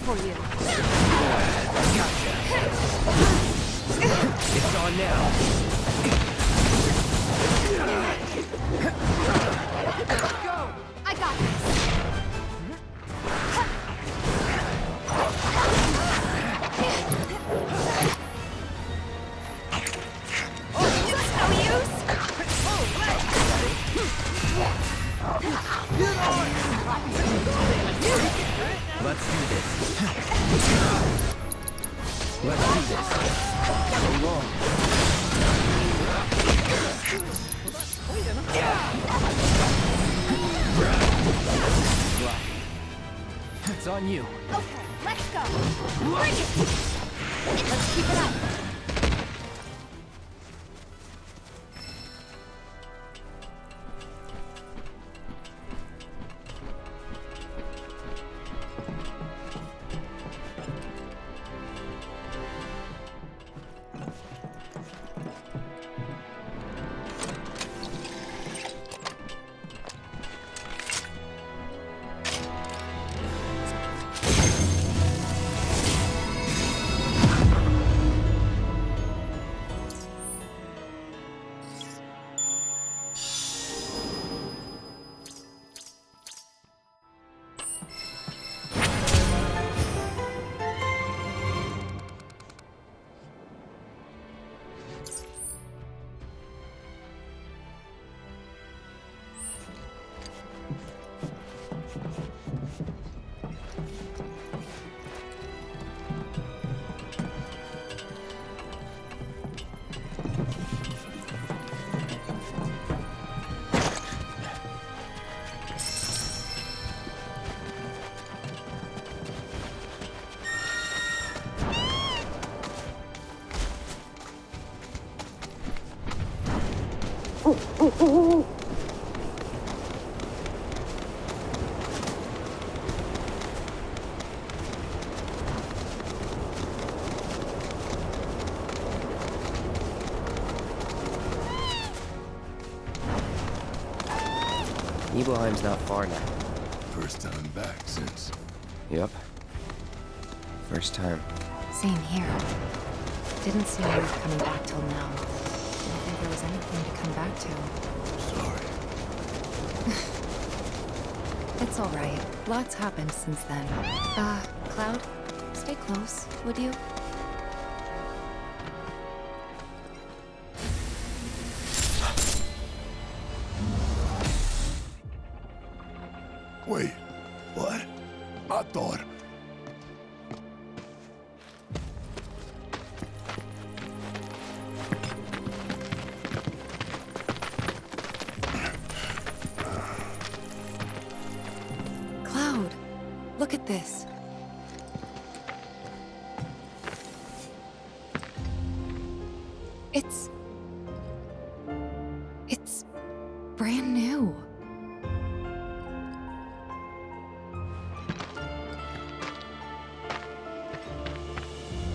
for you. Gotcha. It's on now. Go! I got this. Oh, that's no use. Let's do this. Let's do this. So long. It's on you. Okay, let's go. Bring it. Let's keep it up. Nibelheim's not far now. First time back since. Yep. First time. Same here. Didn't seem worth coming back till now. Didn't think there was anything to come back to. Sorry. It's alright. Lots happened since then. Cloud, stay close, would you? Wait, what? I thought... Cloud, look at this. It's brand new.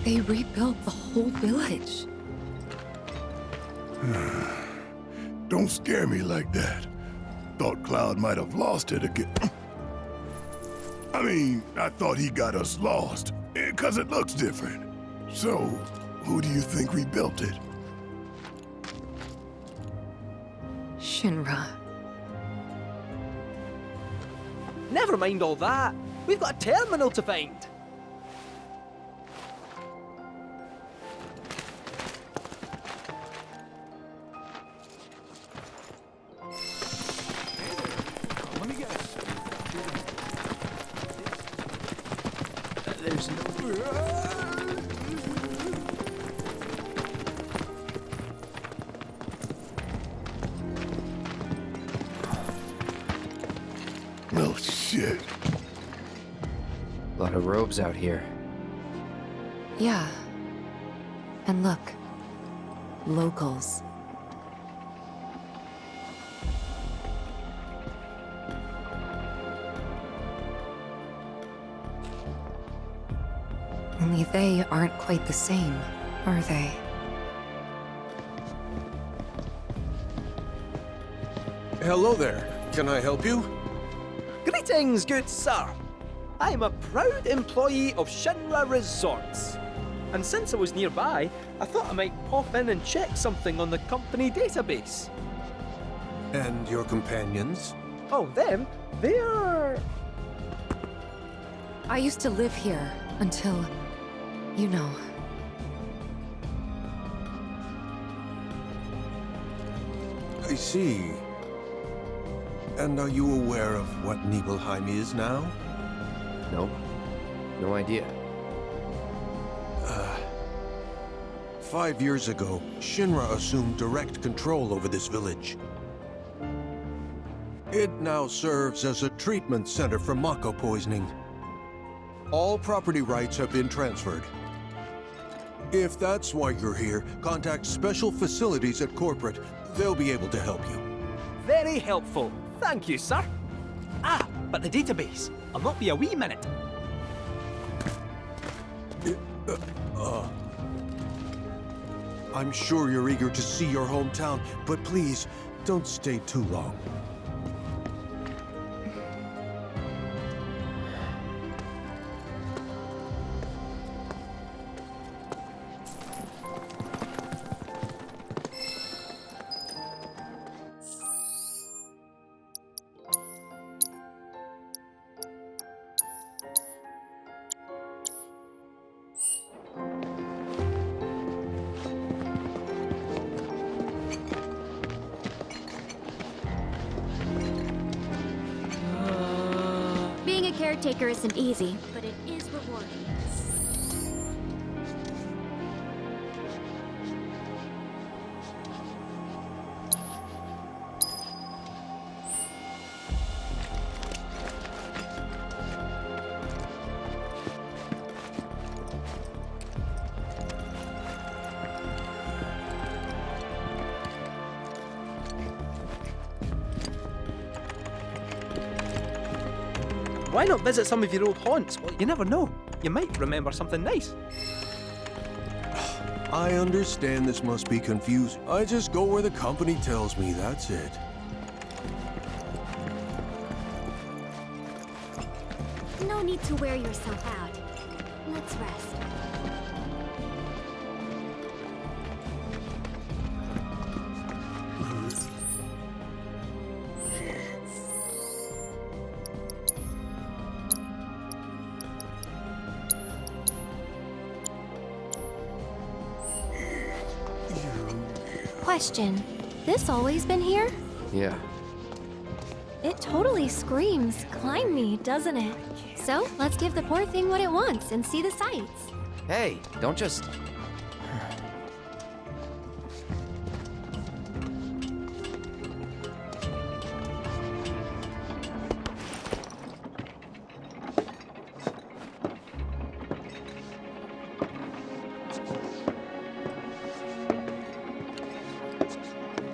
They rebuilt the whole village. Don't scare me like that. Thought Cloud might have lost it again. I mean, I thought he got us lost, because it looks different. So, who do you think rebuilt it? Shinra. Never mind all that. We've got a terminal to find. There's no... Well, shit. A lot of robes out here. Yeah. And look. Locals. Only they aren't quite the same, are they? Hello there. Can I help you? Greetings, good sir. I am a proud employee of Shinra Resorts. And since I was nearby, I thought I might pop in and check something on the company database. And your companions? Oh, them? They are... I used to live here until, you know. I see. And are you aware of what Nibelheim is now? Nope. No idea. 5 years ago, Shinra assumed direct control over this village. It now serves as a treatment center for Mako poisoning. All property rights have been transferred. If that's why you're here, contact Special Facilities at Corporate. They'll be able to help you. very helpful. Thank you, sir. Ah, but the database. I'll not be a wee minute. I'm sure you're eager to see your hometown, but please, don't stay too long. Being a caretaker isn't easy, but it is rewarding. Why not visit some of your old haunts? Well, you never know. You might remember something nice. I understand this must be confusing. I just go where the company tells me, that's it. No need to wear yourself out. Let's rest. Question. This always been here? Yeah. It totally screams, climb me, doesn't it? So, let's give the poor thing what it wants and see the sights. Hey, don't just...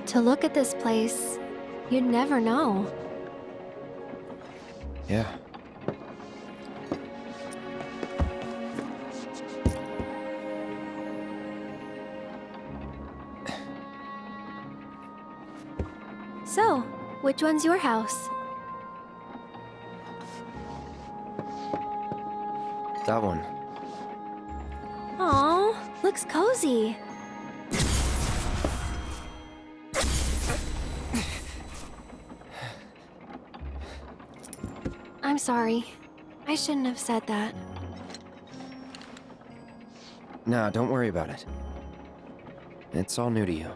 To look at this place, you'd never know. Yeah. So, which one's your house? That one. Aw, looks cozy. I'm sorry. I shouldn't have said that. Nah, don't worry about it. It's all new to you.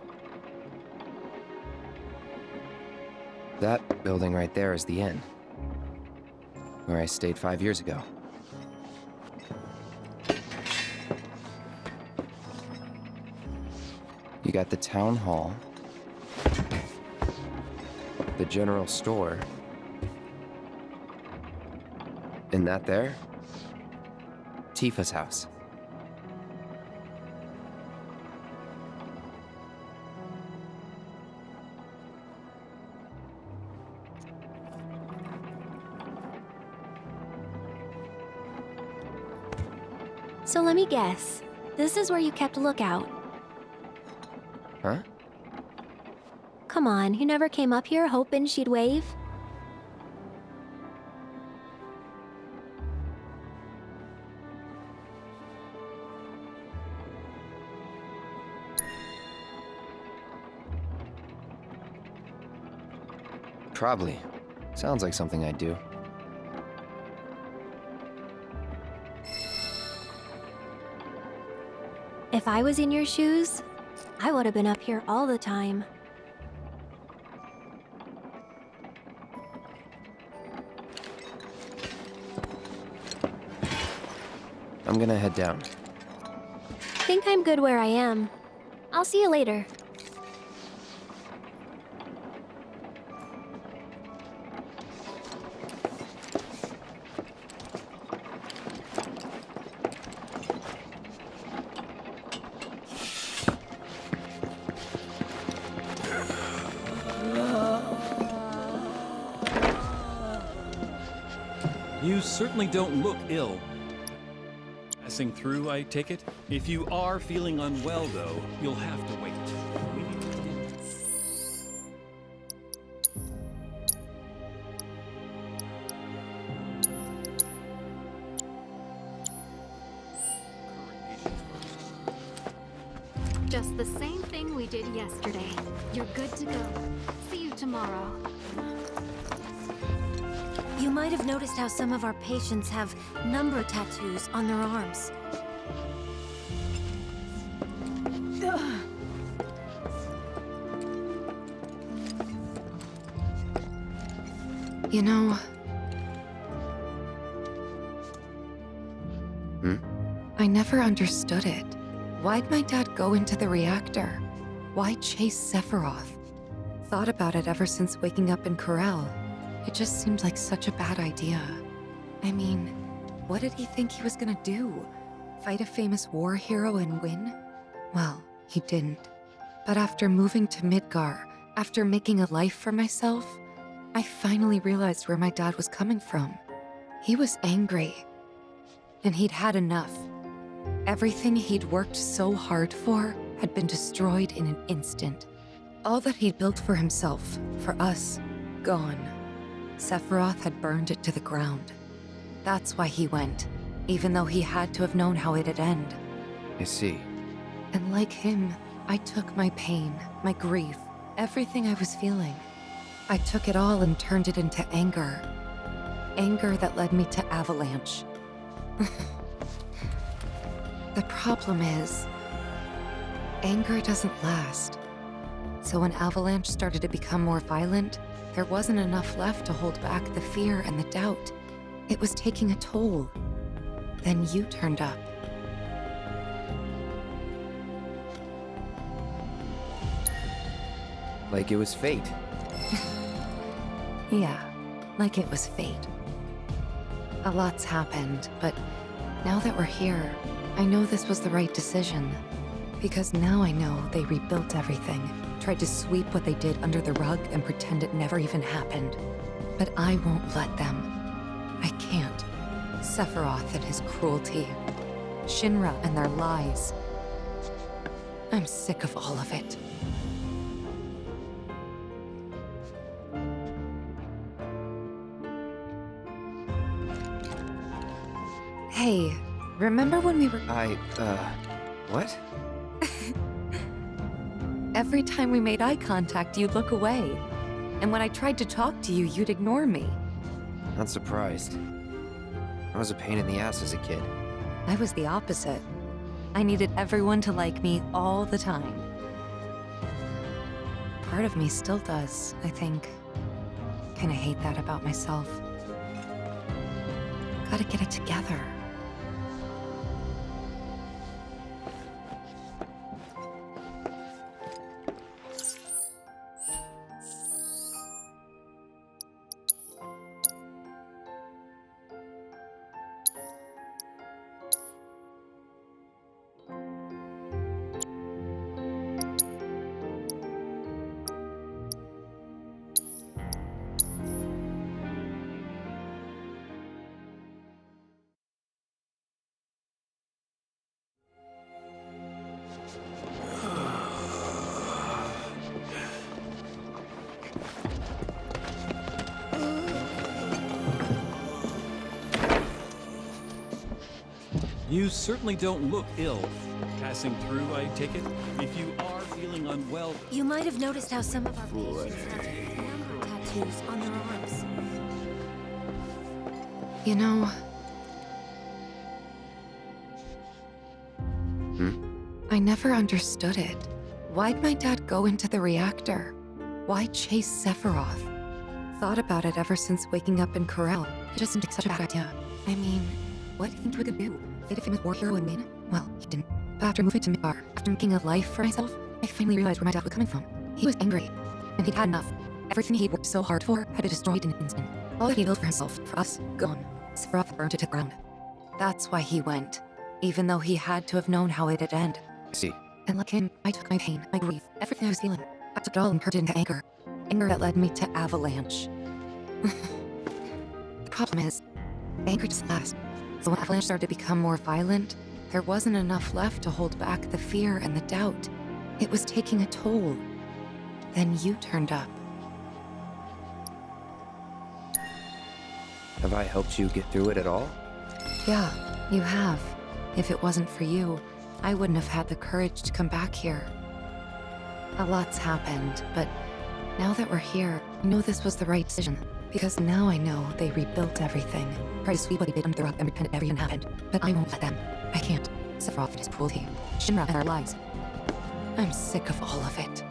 That building right there is the inn. Where I stayed 5 years ago. You got the town hall, the general store, and that there, Tifa's house. So let me guess. This is where you kept lookout. Huh? Come on, you never came up here hoping she'd wave? Probably. Sounds like something I'd do. If I was in your shoes, I would have been up here all the time. I'm gonna head down. Think I'm good where I am. I'll see you later. You certainly don't look ill. Passing through, I take it? If you are feeling unwell, though, you'll have to wait. We need to begin. Just the same thing we did yesterday. You're good to go. See you tomorrow. You might have noticed how some of our patients have number tattoos on their arms. You know... I never understood it. Why'd my dad go into the reactor? Why chase Sephiroth? Thought about it ever since waking up in Corel. It just seemed like such a bad idea. I mean, what did he think he was gonna do? Fight a famous war hero and win? Well, he didn't. But after moving to Midgar, after making a life for myself, I finally realized where my dad was coming from. He was angry. And he'd had enough. Everything he'd worked so hard for had been destroyed in an instant. All that he'd built for himself, for us, gone. Sephiroth had burned it to the ground. That's why he went, even though he had to have known how it'd end. I see. And like him, I took my pain, my grief, everything I was feeling. I took it all and turned it into anger. Anger that led me to Avalanche. The problem is, anger doesn't last. So when Avalanche started to become more violent, there wasn't enough left to hold back the fear and the doubt. It was taking a toll. Then you turned up. Like it was fate. Yeah, like it was fate. A lot's happened, but now that we're here, I know this was the right decision. Because now I know they rebuilt everything, tried to sweep what they did under the rug and pretend it never even happened. But I won't let them. I can't. Sephiroth and his cruelty. Shinra and their lies. I'm sick of all of it. Hey, remember when we were... What? Every time we made eye contact, you'd look away. And when I tried to talk to you, you'd ignore me. Not surprised. I was a pain in the ass as a kid. I was the opposite. I needed everyone to like me all the time. Part of me still does, I think. Kinda hate that about myself. Gotta get it together. You certainly don't look ill. Passing through, I take it? If you are feeling unwell... You might have noticed how some of our patients have number tattoos on their arms. You know, I never understood it. Why'd my dad go into the reactor? Why chase Sephiroth? Thought about it ever since waking up in Corel. It just seemed like such a bad idea. I mean, what do you think we could do? Did a famous war hero in Maine? Well, he didn't. But after moving to Midbar, after making a life for myself, I finally realized where my dad was coming from. He was angry, and he'd had enough. Everything he'd worked so hard for had been destroyed in an instant. All that he built for himself, for us, gone. Sephiroth burnt it to the ground. That's why he went, even though he had to have known how it'd end. See. And like him, I took my pain, my grief, everything I was feeling. I took it all and turned it into anger. Anger that led me to Avalanche. The problem is, anger just lasts. So when Avalanche started to become more violent, there wasn't enough left to hold back the fear and the doubt. It was taking a toll. Then you turned up. Have I helped you get through it at all? Yeah, you have. If it wasn't for you, I wouldn't have had the courage to come back here. A lot's happened, but now that we're here, I know this was the right decision. Because now I know they rebuilt everything. Tried to sweep what they did under the rug and repent it never even happened. But I won't let them. I can't. Sephiroth and his cruelty. Shinra and our lies. I'm sick of all of it.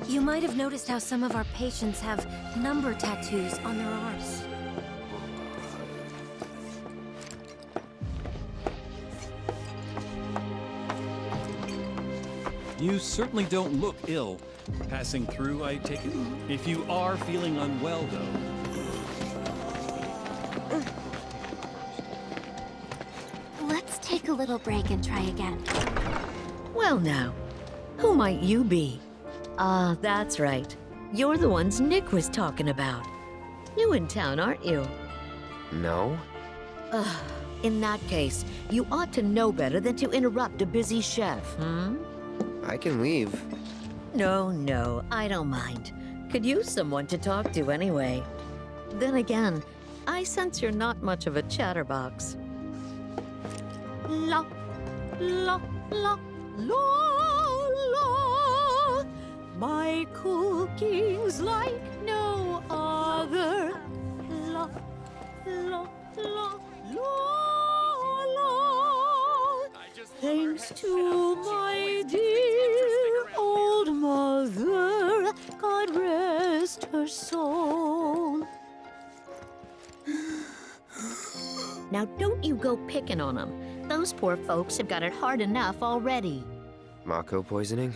You might have noticed how some of our patients have number tattoos on their arms. You certainly don't look ill. Passing through, I take it. If you are feeling unwell, though, Let's take a little break and try again. Well now, who might you be? Ah, that's right. You're the ones Nick was talking about. New in town, aren't you? No? Ugh, in that case, you ought to know better than to interrupt a busy chef, I can leave. No, I don't mind. Could use someone to talk to anyway. Then again, I sense you're not much of a chatterbox. La, la, la, la, la. My cooking's like no other. La, la, la, la, la. Thanks to my dear old mother, God rest her soul. Now don't you go picking on them. Those poor folks have got it hard enough already. Mako poisoning?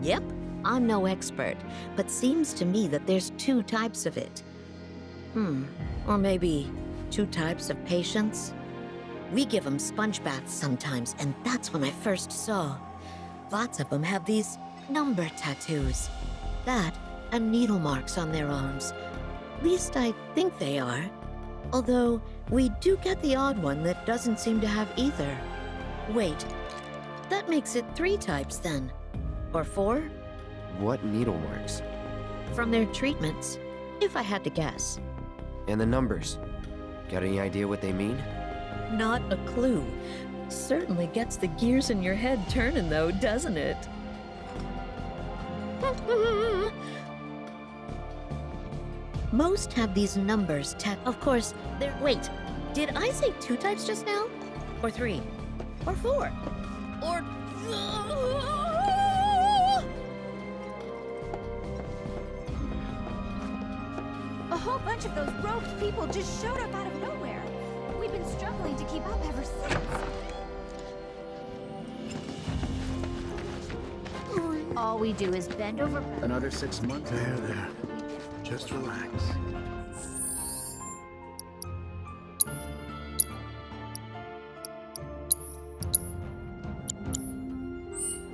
Yep, I'm no expert, but seems to me that there's two types of it. Or maybe two types of patients? We give them sponge baths sometimes, and that's when I first saw. Lots of them have these number tattoos. That and needle marks on their arms. At least I think they are. Although, we do get the odd one that doesn't seem to have either. Wait, that makes it 3 types then. Or 4? What needle marks? From their treatments, if I had to guess. And the numbers? Got any idea what they mean? Not a clue. Certainly gets the gears in your head turning though, doesn't it? Most have these numbers of course, they're— wait, did I say 2 types just now? Or 3? Or 4? Or— A whole bunch of those robed people just showed up out of nowhere. We've been struggling to keep up ever since. All we do is bend over. Another 6 months. There. Just relax.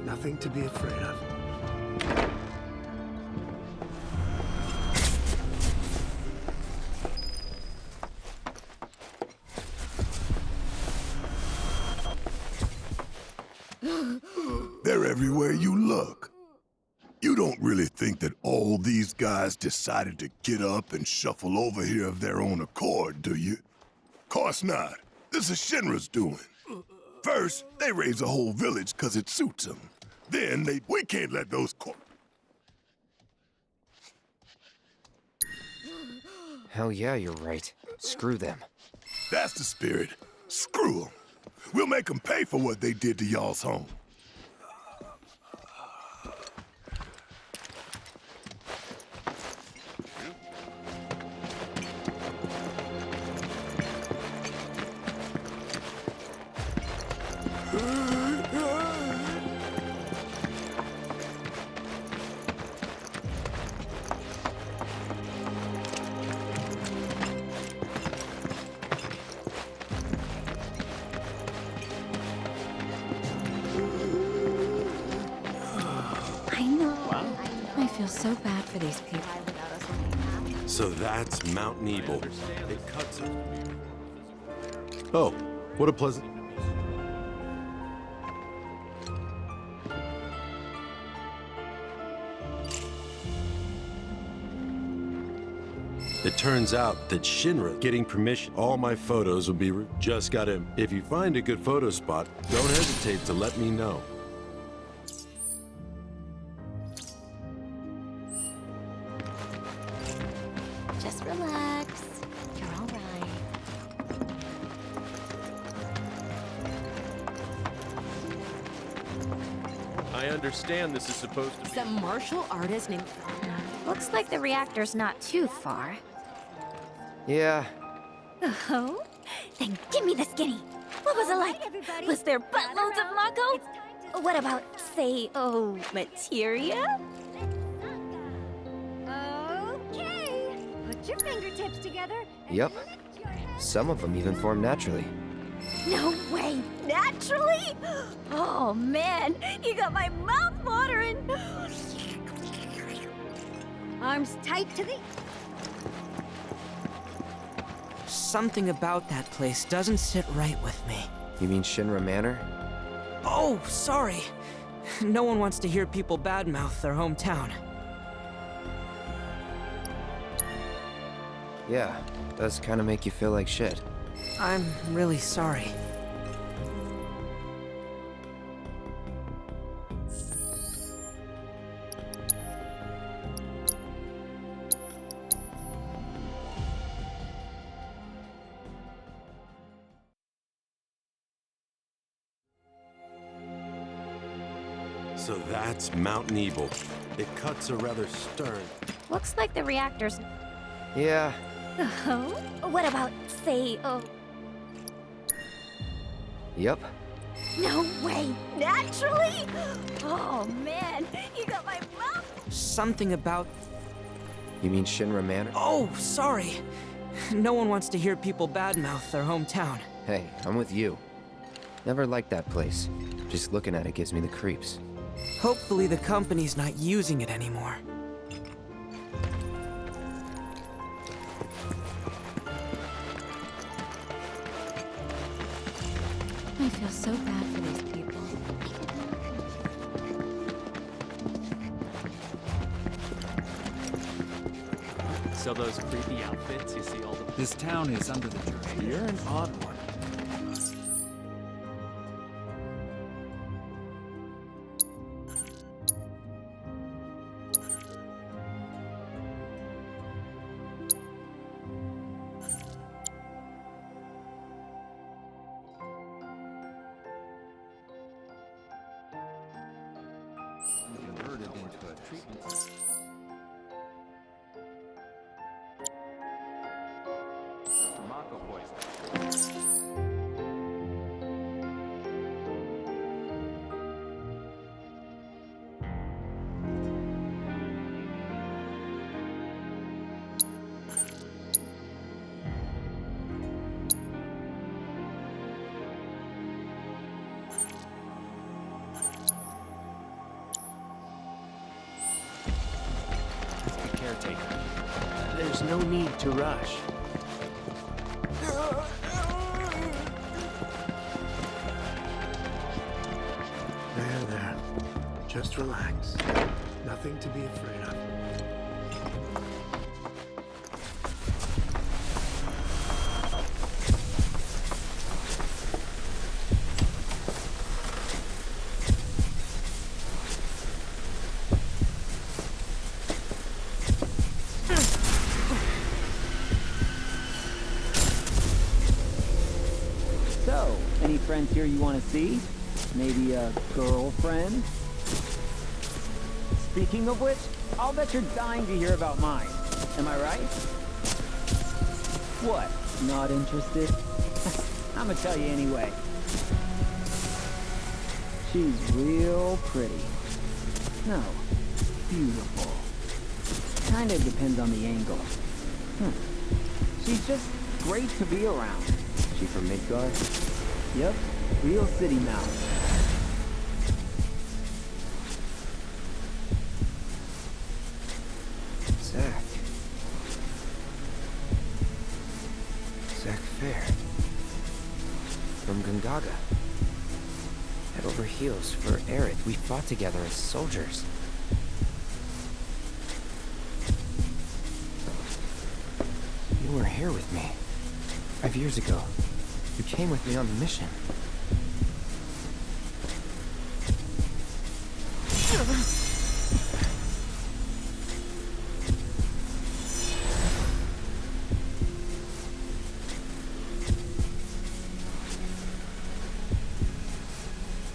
Nothing to be afraid of. They're everywhere you look. You don't really think that all these guys decided to get up and shuffle over here of their own accord, do you? Course not. This is Shinra's doing. First, they raise a whole village 'cause it suits them. Then we can't let those Hell yeah, you're right. Screw them. That's the spirit. Screw them. We'll make them pay for what they did to y'all's home. I know. I feel so bad for these people. So that's Mount Nebel. It cuts it. Oh, what a pleasant... It turns out that Shinra getting permission. All my photos will be... Just got him. If you find a good photo spot, don't hesitate to let me know. Just relax. You're all right. I understand this is supposed to be... Some martial artist named... Looks like the reactor's not too far. Yeah, Oh? Then give me the skinny. What was it like? Was there buttloads of Mako? What about, say, materia? Okay. Put your fingertips together. yep. Some of them even form naturally. No way! Naturally? Oh man, you got my mouth watering! Arms tight to the... Something about that place doesn't sit right with me. You mean Shinra Manor? Oh, sorry. No one wants to hear people badmouth their hometown. Yeah, does kind of make you feel like shit. I'm really sorry. So that's Mount Nebel. It cuts are rather stern. Looks like the reactor's... Yeah, Oh? What about, say, yep. No way! Naturally? Oh man, you got my mouth... Something about... You mean Shinra Manor? Oh, sorry. No one wants to hear people badmouth their hometown. Hey, I'm with you. Never liked that place. Just looking at it gives me the creeps. Hopefully the company's not using it anymore. I feel so bad for these people. So those creepy outfits you see all the... This town is under the drain. You're an odd one. Converted into a treatment. Mako poison. The caretaker. There's no need to rush. Just relax. Nothing to be afraid of. So, any friends here you want to see? Maybe a girlfriend? Speaking of which, I'll bet you're dying to hear about mine. Am I right? What? Not interested? I'ma tell you anyway. She's real pretty. No, beautiful. Kinda depends on the angle. She's just great to be around. She from Midgard? Yep, real city mouse. Zach Fair. From Gungaga. Head over heels for Aerith. We fought together as soldiers. You were here with me. 5 years ago. You came with me on the mission.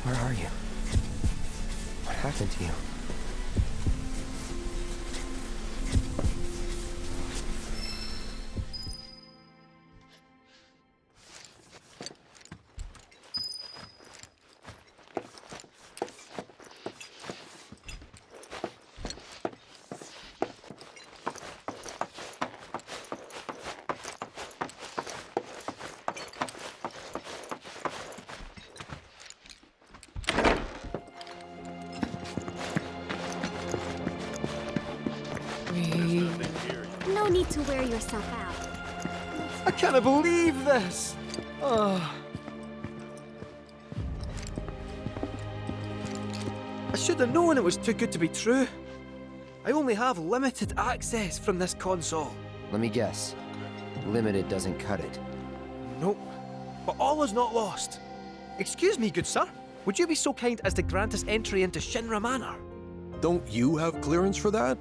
Where are you? What happened to you? No need to wear yourself out. I can't believe this! Oh. I should have known it was too good to be true. I only have limited access from this console. Let me guess. Limited doesn't cut it. Nope. But all is not lost. Excuse me, good sir. Would you be so kind as to grant us entry into Shinra Manor? Don't you have clearance for that?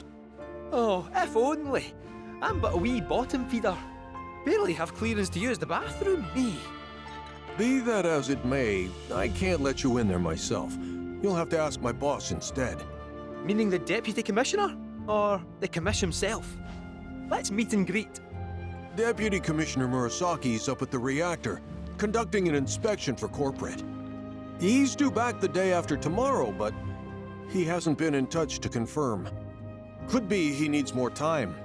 Oh, if only. I'm but a wee bottom feeder. Barely have clearance to use the bathroom, me. Be that as it may, I can't let you in there myself. You'll have to ask my boss instead. Meaning the deputy commissioner? Or the commish himself? Let's meet and greet. Deputy Commissioner Murasaki's up at the reactor, conducting an inspection for corporate. He's due back the day after tomorrow, but he hasn't been in touch to confirm. Could be he needs more time.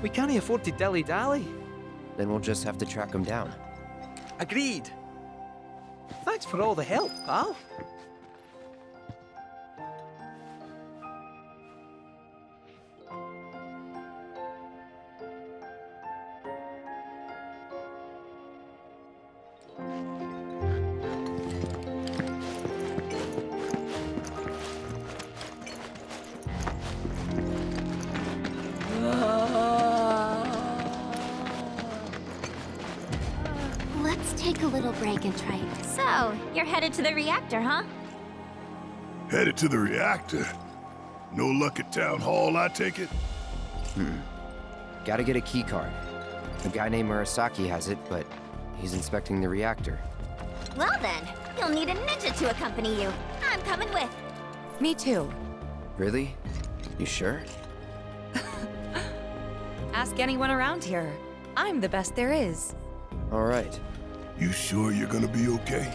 We can't afford to dilly-dally. Then we'll just have to track him down. Agreed. Thanks for all the help, pal. Let's take a little break and try it. So, you're headed to the reactor, huh? Headed to the reactor? No luck at Town Hall, I take it? Gotta get a key card. A guy named Murasaki has it, but he's inspecting the reactor. Well then, you'll need a ninja to accompany you. I'm coming with. Me too. Really? You sure? Ask anyone around here. I'm the best there is. All right. You sure you're gonna be okay?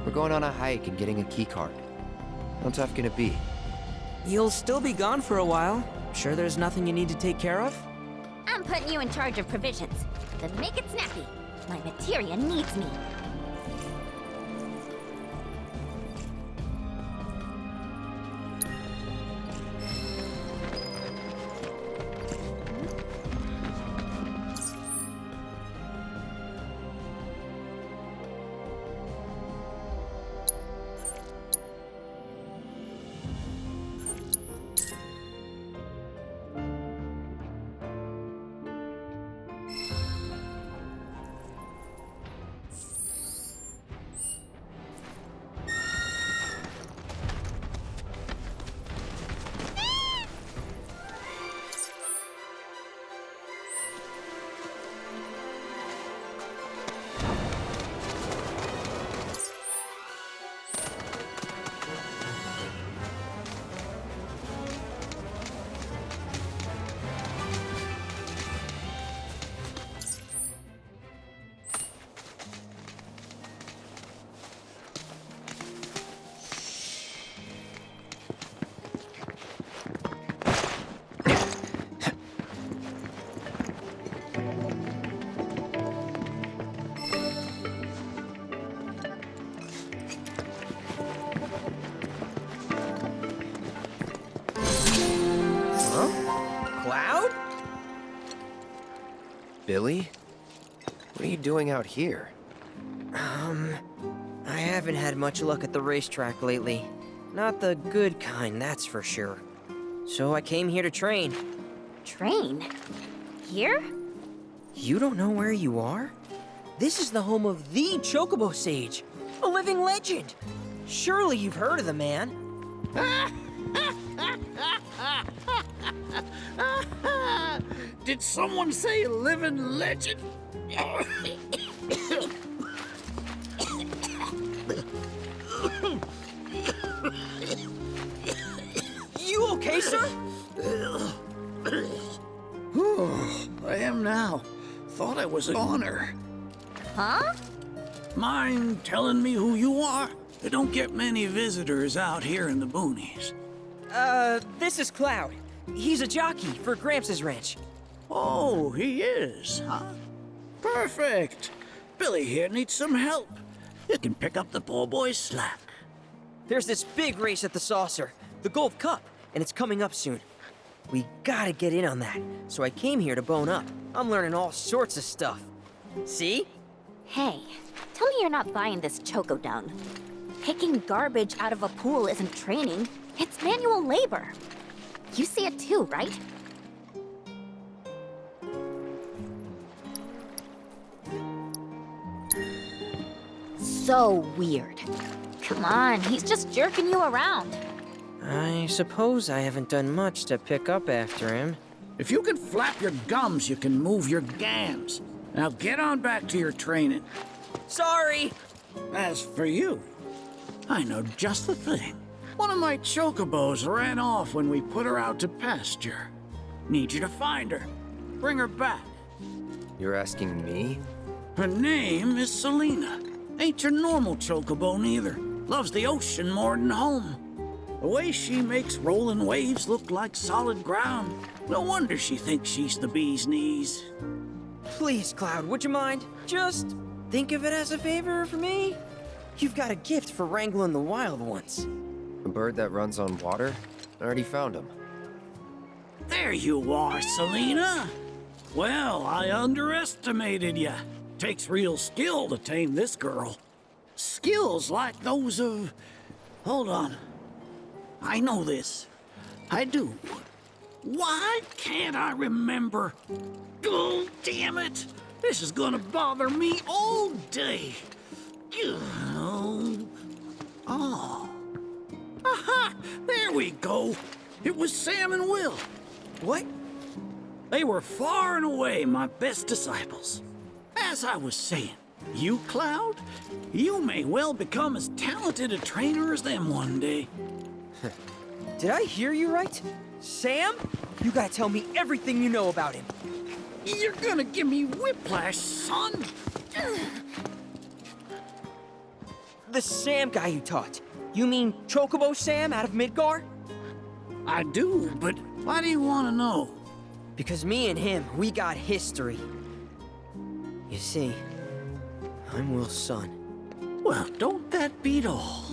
We're going on a hike and getting a key card. How tough can it be? You'll still be gone for a while. Sure there's nothing you need to take care of? I'm putting you in charge of provisions. Then make it snappy. My materia needs me. Billy? What are you doing out here? I haven't had much luck at the racetrack lately. Not the good kind, that's for sure. So I came here to train. Train? Here? You don't know where you are? This is the home of the Chocobo Sage, a living legend. Surely you've heard of the man. Did someone say living legend? You okay, sir? I am now. Thought I was a goner. Huh? Mind telling me who you are? There don't get many visitors out here in the boonies. This is Cloud. He's a jockey for Gramps' ranch. Oh, he is, huh? Perfect. Billy here needs some help. You can pick up the poor boy's slack. There's this big race at the Saucer, the Gold Cup, and it's coming up soon. We gotta get in on that, so I came here to bone up. I'm learning all sorts of stuff. See? Hey, tell me you're not buying this choco dung. Picking garbage out of a pool isn't training, it's manual labor. You see it too, right? So weird. Come on, he's just jerking you around. I suppose I haven't done much to pick up after him. If you can flap your gums, you can move your gams. Now get on back to your training. Sorry! As for you, I know just the thing. One of my chocobos ran off when we put her out to pasture. Need you to find her. Bring her back. You're asking me? Her name is Selena. Ain't your normal chocobo neither. Loves the ocean more than home. The way she makes rolling waves look like solid ground. No wonder she thinks she's the bee's knees. Please, Cloud, would you mind? Just think of it as a favor for me. You've got a gift for wrangling the wild ones. A bird that runs on water? I already found him. There you are, Selena. Well, I underestimated ya. Takes real skill to tame this girl. Skills like those of... Hold on. I know this. I do. Why can't I remember? Oh, damn it! This is gonna bother me all day. Oh. Aha! There we go. It was Sam and Will. What? They were far and away my best disciples. As I was saying, you, Cloud, you may well become as talented a trainer as them one day. Did I hear you right? Sam? You gotta tell me everything you know about him. You're gonna give me whiplash, son. The Sam guy you taught. You mean Chocobo Sam out of Midgar? I do, but why do you want to know? Because me and him, we got history. You see, I'm Will's son. Well, don't that beat all?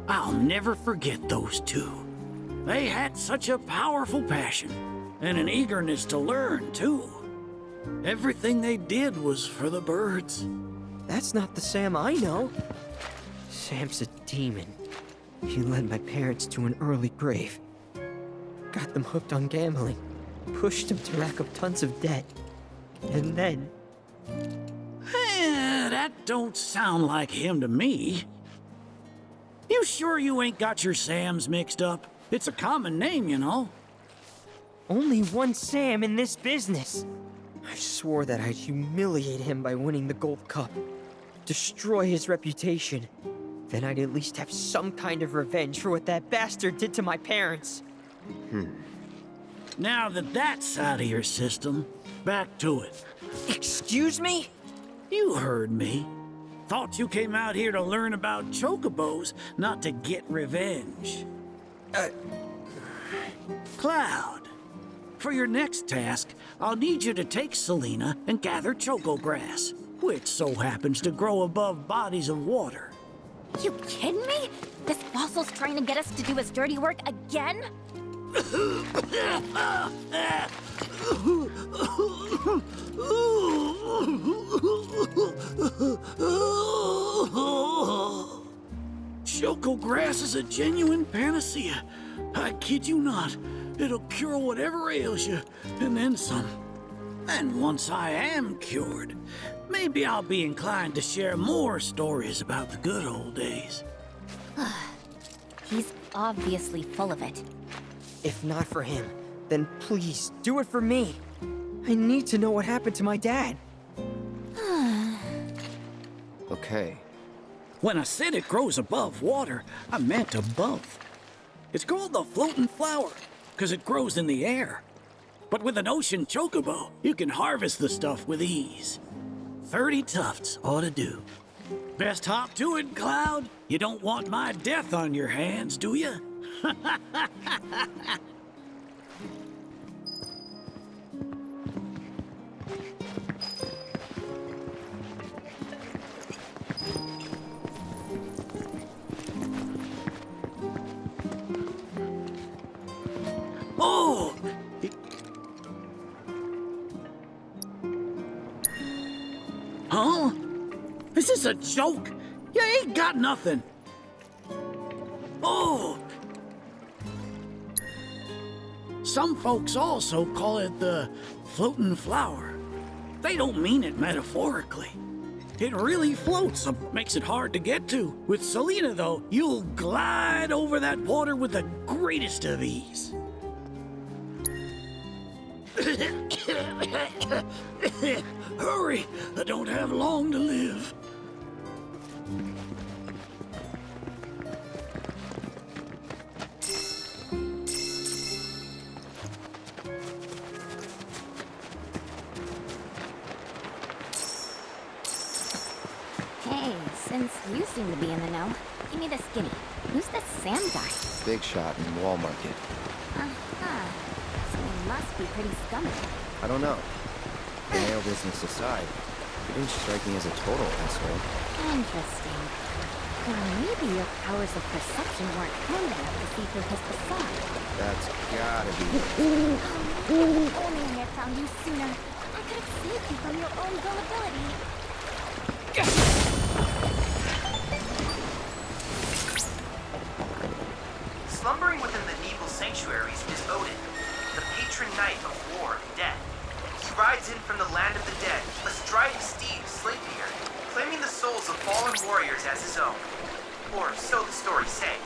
I'll never forget those two. They had such a powerful passion, and an eagerness to learn, too. Everything they did was for the birds. That's not the Sam I know. Sam's a demon. He led my parents to an early grave. Got them hooked on gambling. Pushed them to rack up tons of debt. And then... That don't sound like him to me. You sure you ain't got your Sams mixed up? It's a common name, you know. Only one Sam in this business. I swore that I'd humiliate him by winning the Gold Cup. Destroy his reputation. Then I'd at least have some kind of revenge for what that bastard did to my parents. Now that that's out of your system, back to it. Excuse me? You heard me. Thought you came out here to learn about chocobos, not to get revenge. Cloud, for your next task, I'll need you to take Selena and gather choco grass, which so happens to grow above bodies of water. You kidding me? This fossil's trying to get us to do his dirty work again? Choco grass is a genuine panacea. I kid you not. It'll cure whatever ails you, and then some. And once I am cured, maybe I'll be inclined to share more stories about the good old days. He's obviously full of it. If not for him, then please do it for me. I need to know what happened to my dad. Okay. When I said it grows above water, I meant above. It's called the floating flower, because it grows in the air. But with an ocean chocobo, you can harvest the stuff with ease. 30 tufts ought to do. Best hop to it, Cloud. You don't want my death on your hands, do you? Oh! Huh? Is this a joke? You ain't got nothing. Oh! Some folks also call it the floating flower. They don't mean it metaphorically. It really floats, so makes it hard to get to. With Selena, though, you'll glide over that water with the greatest of ease. Hurry, I don't have long to live. Hey, since you seem to be in the know, give me the skinny. Who's the Sam guy? Big shot in Wall Market. Uh-huh. So he must be pretty scummy. I don't know. The nail business aside, he didn't strike me as a total asshole. Interesting. Well, maybe your powers of perception weren't kind enough to see through his facade. That's gotta be it. If only I had found you sooner. I could have saved you from your own gullibility. Slumbering within the Nebel sanctuaries is Odin, the patron knight of war and death. He rides in from the land of the dead, a striding steed sleeping here, claiming the souls of fallen warriors as his own. Or so the stories say.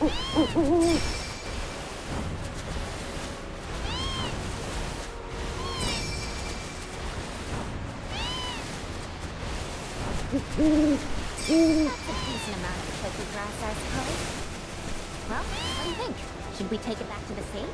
That's a decent amount of choco grass, I suppose. Well, what do you think? Should we take it back to the stage?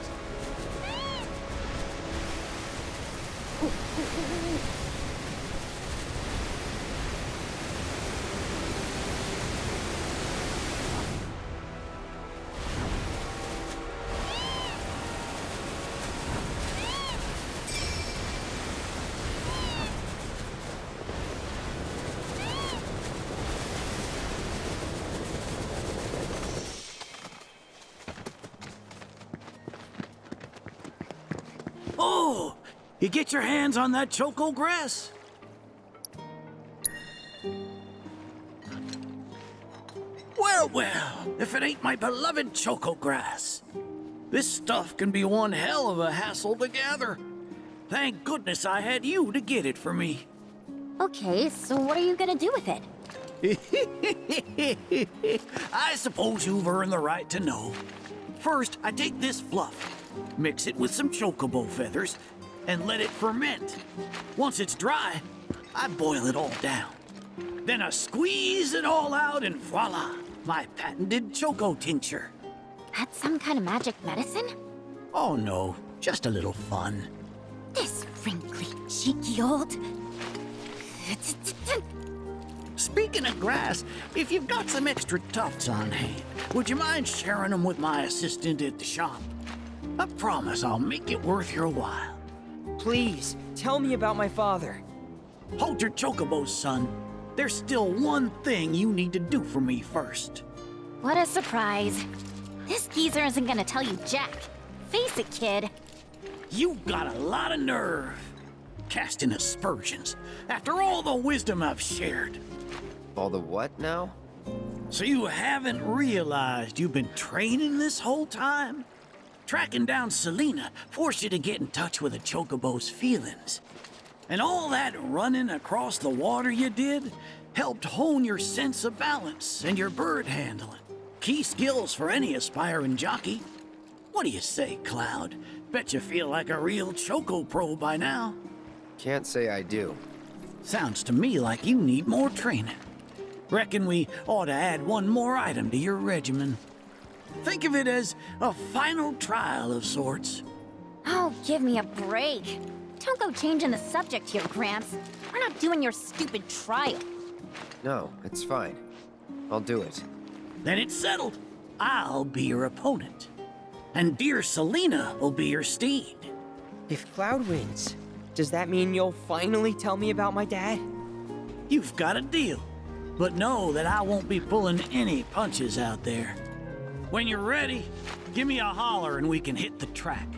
Oh, you get your hands on that choco grass? Well, well, if it ain't my beloved choco grass. This stuff can be one hell of a hassle to gather. Thank goodness I had you to get it for me. Okay, so what are you gonna do with it? I suppose you've earned the right to know. First, I take this fluff, mix it with some chocobo feathers, and let it ferment. Once it's dry, I boil it all down. Then I squeeze it all out and voila, my patented choco tincture. That's some kind of magic medicine? Oh no, just a little fun. This wrinkly, cheeky old... Speaking of grass, if you've got some extra tufts on hand, would you mind sharing them with my assistant at the shop? I promise I'll make it worth your while. Please, tell me about my father. Hold your chocobos, son. There's still one thing you need to do for me first. What a surprise. This geezer isn't gonna tell you jack. Face it, kid. You've got a lot of nerve. Casting aspersions, after all the wisdom I've shared. All the what now? So you haven't realized you've been training this whole time? Tracking down Selena forced you to get in touch with a chocobo's feelings. And all that running across the water you did helped hone your sense of balance and your bird handling. Key skills for any aspiring jockey. What do you say, Cloud? Bet you feel like a real choco pro by now. Can't say I do. Sounds to me like you need more training. Reckon we ought to add one more item to your regimen. Think of it as a final trial of sorts. Oh, give me a break. Don't go changing the subject here, Gramps. We're not doing your stupid trial. No, it's fine. I'll do it. Then it's settled. I'll be your opponent. And dear Selena will be your steed. If Cloud wins, does that mean you'll finally tell me about my dad? You've got a deal. But know that I won't be pulling any punches out there. When you're ready, give me a holler and we can hit the track.